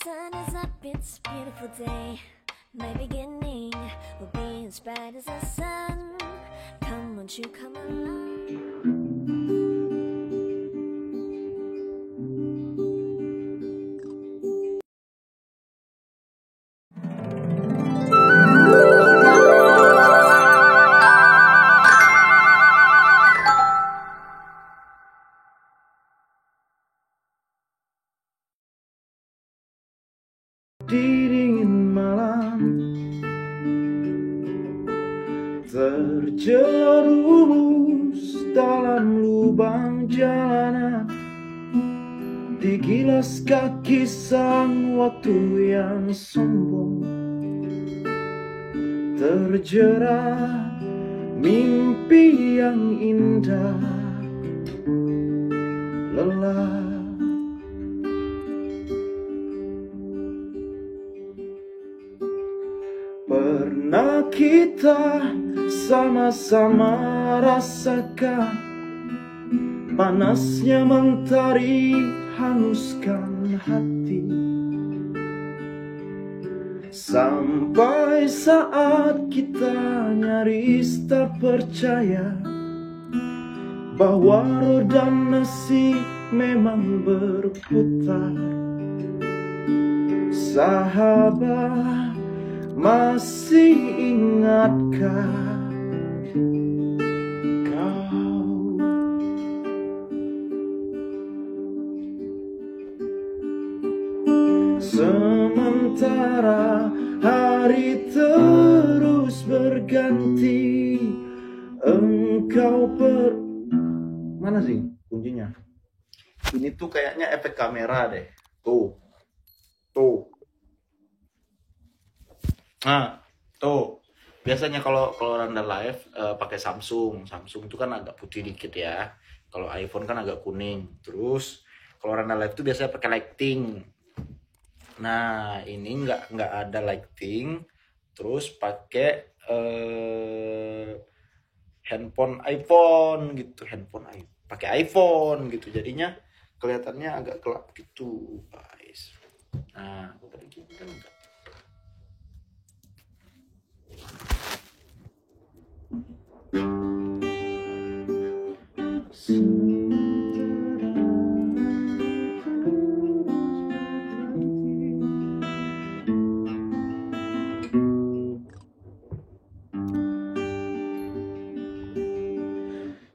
sun is up, it's a beautiful day. My beginning will be as bright as the sun. Come, won't you come along? Di dingin malam terjerumus dalam lubang jalanan, digilas kaki sang waktu yang sombong, terjerat mimpi yang indah, lelah. Pernah kita sama-sama rasakan panasnya mentari hanguskan hati, sampai saat kita nyaris tak percaya bahwa roda nasib memang berputar. Sahabat, masih ingatkah kau? Sementara hari terus berganti, engkau mana sih kuncinya? Ini tuh kayaknya efek kamera deh. Tuh. Nah, tuh. Biasanya kalau randa live pakai Samsung itu kan agak putih dikit ya. Kalau iPhone kan agak kuning. Terus kalau randa live tuh biasanya pakai lighting. Nah, ini nggak ada lighting. Terus pakai handphone iPhone gitu, pakai iPhone gitu. Jadinya kelihatannya agak gelap gitu, guys. Nah, kalau gini kan enggak.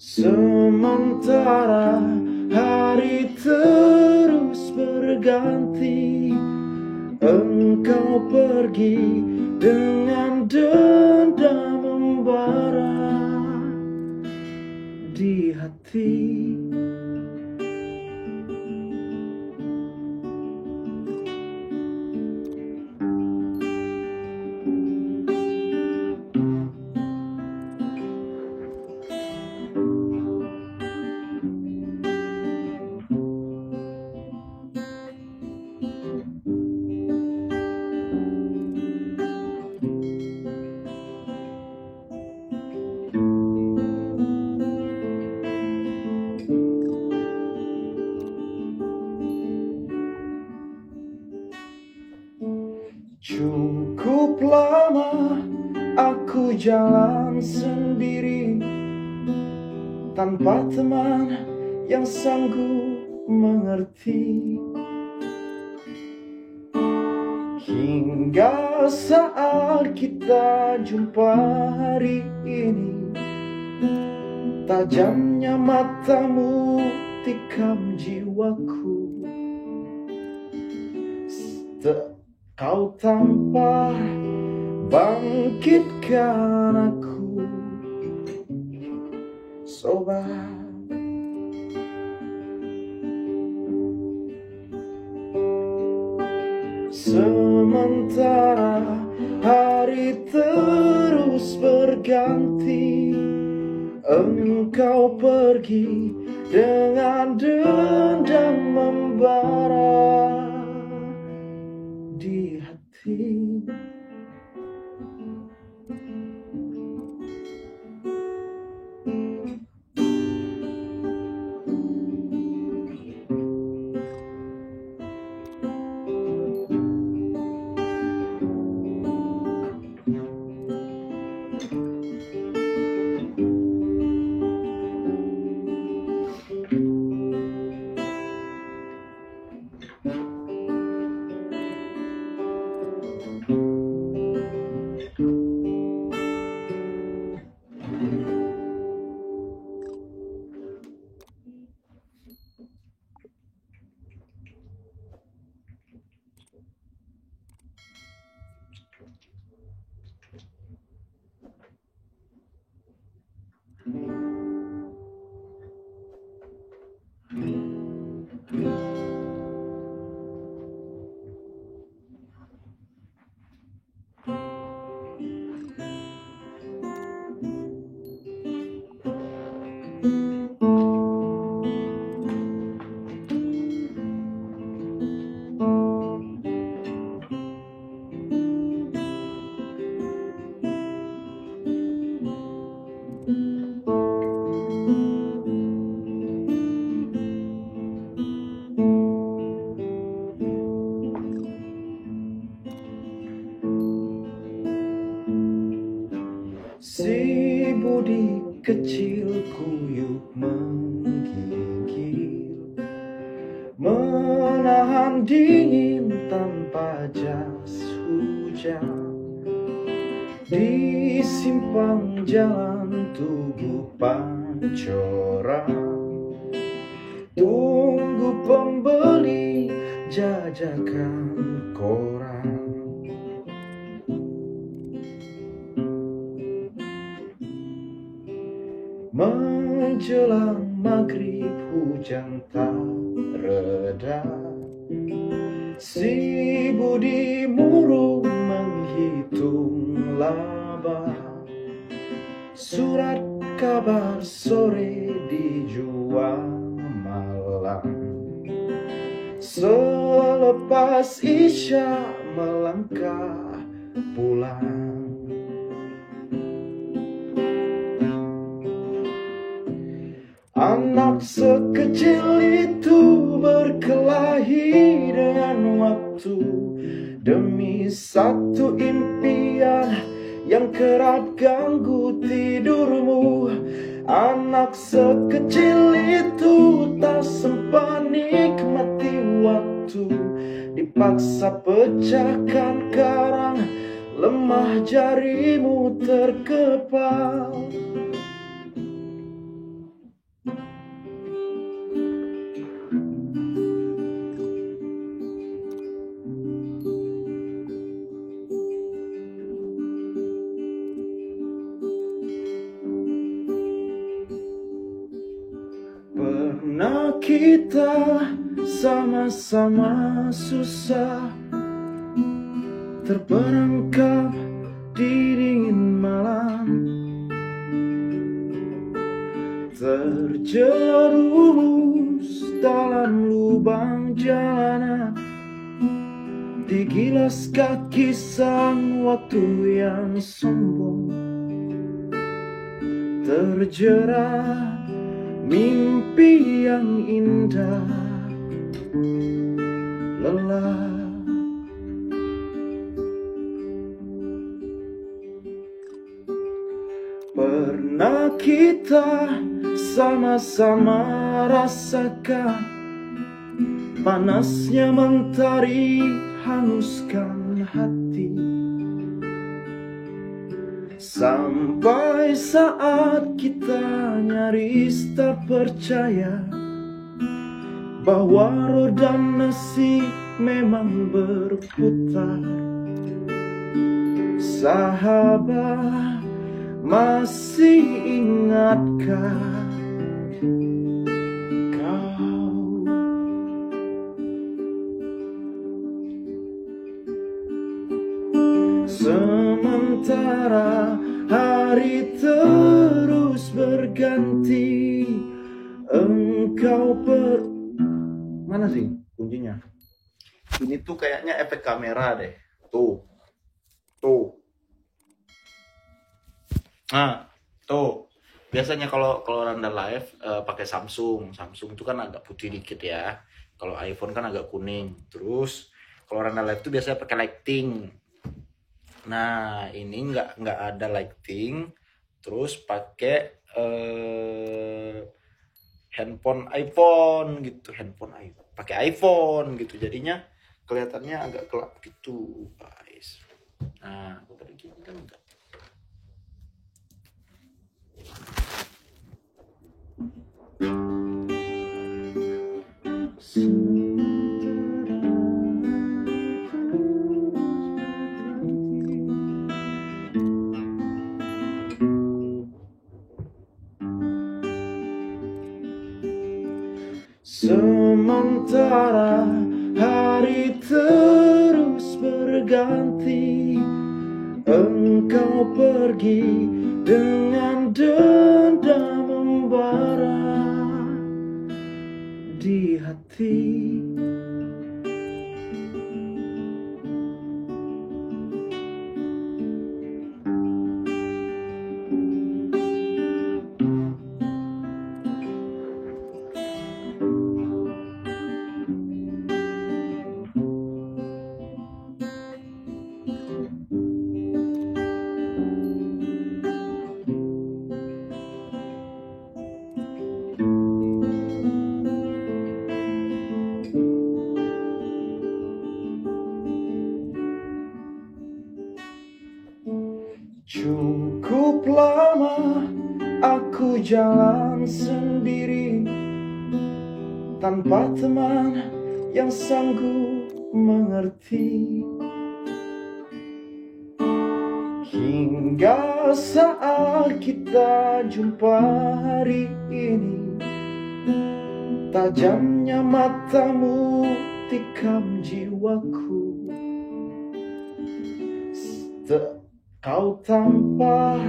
Sementara hari terus berganti, engkau pergi dengan dendam membara di hati. Cukup lama aku jalan sendiri, tanpa teman yang sanggup mengerti, hingga saat kita jumpa hari ini. Tajamnya matamu tikam jiwaku, kau tampar bangkitkan aku, sobat. Sementara hari terus berganti, engkau pergi dengan dendam membara di hati. Si budi kecil kuyup menggigil, menahan dingin tanpa jas hujan. Di simpang jalan Tugu Pancoran, tunggu pembeli jajakan koran. Menjelang maghrib hujan tak reda, si budi murung menghitung laba. Surat kabar sore dijual malam, selepas isya melangkah pulang. Anak sekecil itu berkelahi dengan waktu demi satu impian yang kerap ganggu tidurmu. Anak sekecil itu tak sempat nikmati waktu, dipaksa pecahkan karang, lemah jarimu terkepal. Pernah kita sama-sama susah, terperangkap di dingin malam, terjerumus dalam lubang jalanan, digilas kaki sang waktu yang sombong, terjerat mimpi yang indah, lelah. Pernah kita sama-sama rasakan panasnya mentari hanguskan hati, sampai saat kita nyaris tak percaya bahwa roda nasib memang berputar. Sahabat, masih ingatkah kau? Sementara hari terus berganti, engkau mana sih kuncinya? Ini tuh kayaknya efek kamera deh. Tuh. Nah, tuh. Biasanya kalau Randa live pakai Samsung itu kan agak putih dikit ya. Kalau iPhone kan agak kuning. Terus kalau Randa live tuh biasanya pakai lighting. Nah, ini nggak ada lighting. Terus pakai handphone iPhone gitu, pakai iPhone gitu, jadinya kelihatannya agak gelap gitu guys. Nah, tadi gini kan enggak. Sementara hari terus berganti, engkau pergi dengan dendam membara di hati. Cukup lama aku jalan sendiri tanpa teman yang sanggup mengerti. Hingga saat kita jumpa hari ini, tajamnya matamu tikam jiwaku. Kau tampar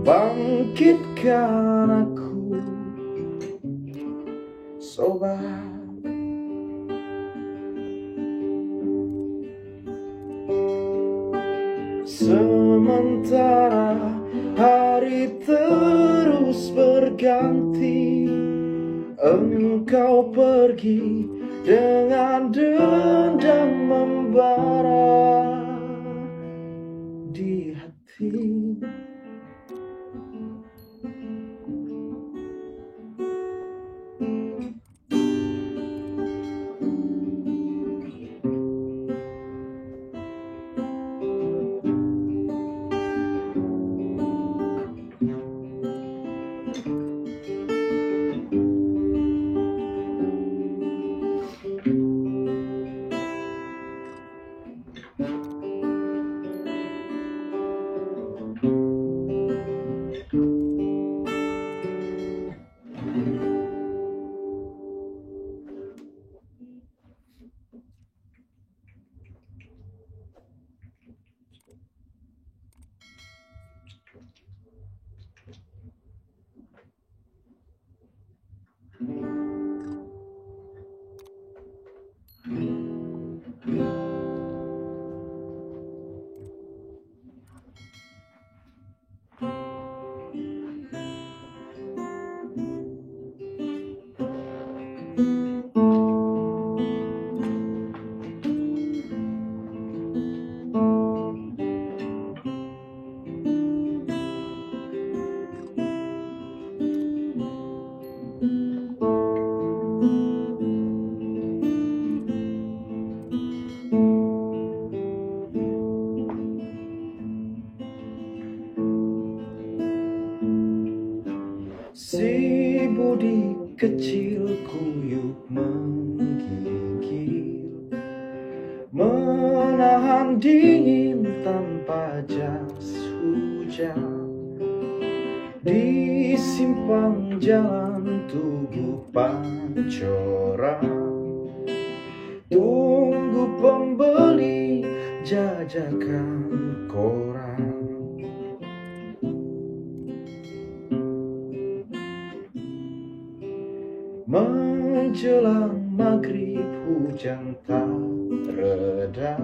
bangkitkan aku, sobat. Sementara hari terus berganti, engkau pergi dengan dendam membara di hati. Si budi kecil kuyup menggigil, menahan dingin tanpa jas hujan. Di simpang jalan Tugu Pancoran, tunggu pembeli jajakan koran. Menjelang maghrib hujan tak reda,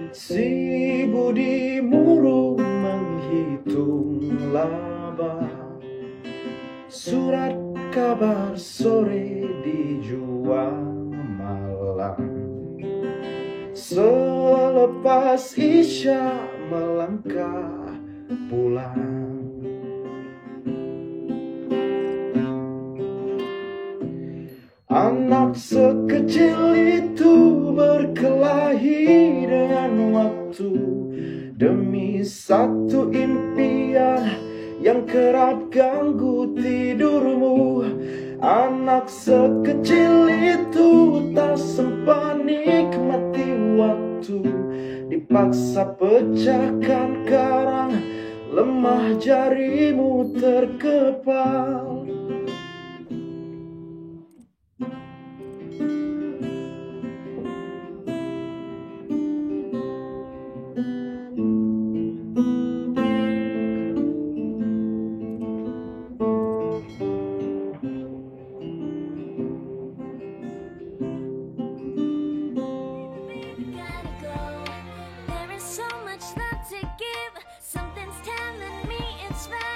si budi murung menghitung laba. Surat kabar sore dijual malam, selepas isya melangkah pulang. Anak sekecil itu berkelahi dengan waktu demi satu impian yang kerap ganggu tidurmu. Anak sekecil itu tak sempat nikmati waktu, dipaksa pecahkan karang, lemah jarimu terkepal. So much love to give. Something's telling me it's right.